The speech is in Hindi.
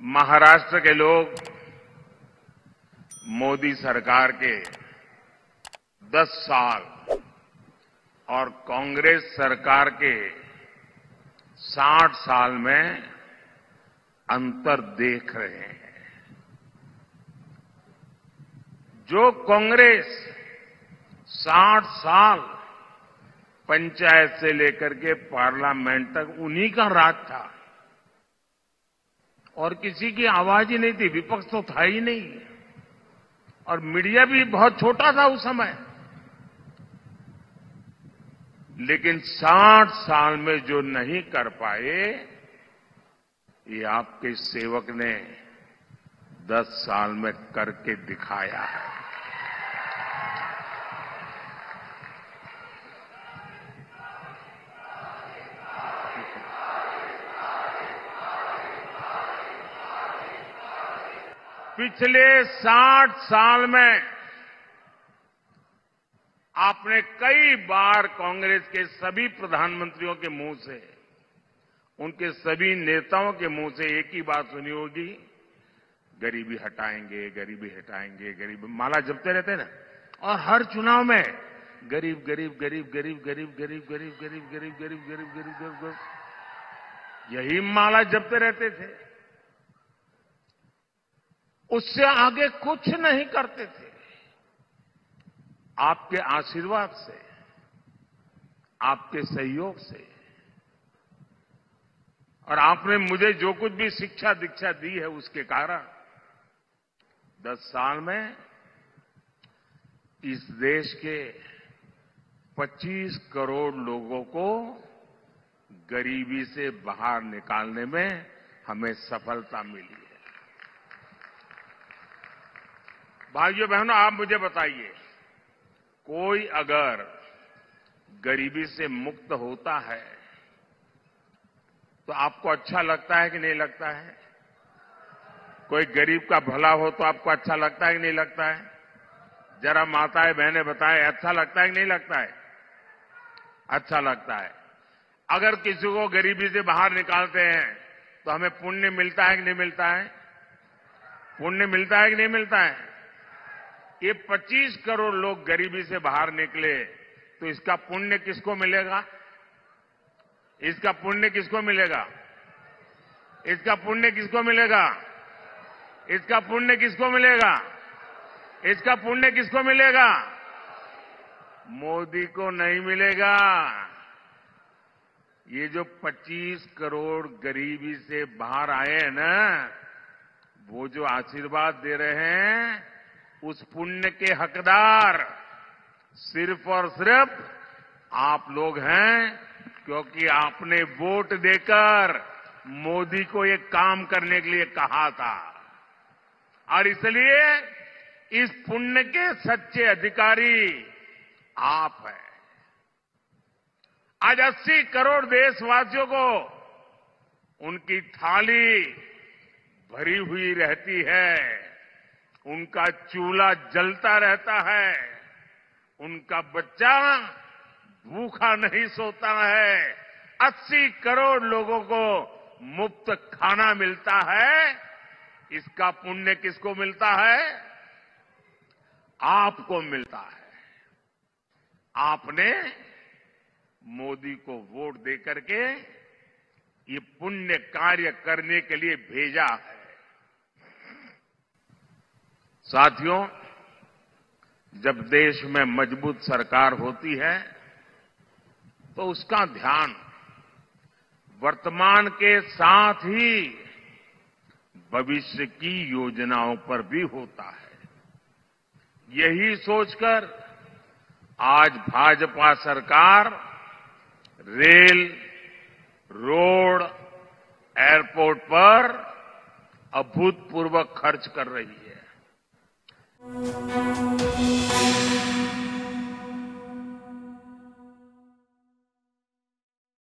महाराष्ट्र के लोग मोदी सरकार के 10 साल और कांग्रेस सरकार के 60 साल में अंतर देख रहे हैं। जो कांग्रेस 60 साल पंचायत से लेकर के पार्लियामेंट तक उन्हीं का राज था और किसी की आवाज ही नहीं थी, विपक्ष तो था ही नहीं और मीडिया भी बहुत छोटा था उस समय। लेकिन 60 साल में जो नहीं कर पाए, ये आपके सेवक ने 10 साल में करके दिखाया है। पिछले 60 साल में आपने कई बार कांग्रेस के सभी प्रधानमंत्रियों के मुंह से, उनके सभी नेताओं के मुंह से एक ही बात सुनी होगी, गरीबी हटाएंगे, गरीबी हटाएंगे, गरीबी माला जपते रहते ना। और हर चुनाव में गरीब गरीब गरीब गरीब गरीब गरीब गरीब गरीब गरीब गरीब गरीब गरीब गरीब यही माला जपते रहते थे। उससे आगे कुछ नहीं करते थे। आपके आशीर्वाद से, आपके सहयोग से और आपने मुझे जो कुछ भी शिक्षा दीक्षा दी है उसके कारण 10 साल में इस देश के 25 करोड़ लोगों को गरीबी से बाहर निकालने में हमें सफलता मिली है। भाइयों बहनों, आप मुझे बताइए, कोई अगर गरीबी से मुक्त होता है तो आपको अच्छा लगता है कि नहीं लगता है? कोई गरीब का भला हो तो आपको अच्छा लगता है कि नहीं लगता है? जरा माताएं बहनें बताएं, अच्छा लगता है कि नहीं लगता है? अच्छा लगता है। अगर किसी को गरीबी से बाहर निकालते हैं तो हमें पुण्य मिलता है कि नहीं मिलता है? पुण्य मिलता है कि नहीं मिलता है? ये 25 करोड़ लोग गरीबी से बाहर निकले तो इसका पुण्य किसको मिलेगा? इसका पुण्य किसको मिलेगा? इसका पुण्य किसको मिलेगा? इसका पुण्य किसको मिलेगा? इसका पुण्य किसको मिलेगा? मोदी को नहीं मिलेगा। ये जो 25 करोड़ गरीबी से बाहर आए हैं ना, वो जो आशीर्वाद दे रहे हैं, उस पुण्य के हकदार सिर्फ और सिर्फ आप लोग हैं, क्योंकि आपने वोट देकर मोदी को ये काम करने के लिए कहा था और इसलिए इस पुण्य के सच्चे अधिकारी आप हैं। आज 80 करोड़ देशवासियों को उनकी थाली भरी हुई रहती है, उनका चूल्हा जलता रहता है, उनका बच्चा भूखा नहीं सोता है, 80 करोड़ लोगों को मुफ्त खाना मिलता है। इसका पुण्य किसको मिलता है? आपको मिलता है। आपने मोदी को वोट देकर के ये पुण्य कार्य करने के लिए भेजा है। साथियों, जब देश में मजबूत सरकार होती है तो उसका ध्यान वर्तमान के साथ ही भविष्य की योजनाओं पर भी होता है। यही सोचकर आज भाजपा सरकार रेल, रोड, एयरपोर्ट पर अभूतपूर्व खर्च कर रही है।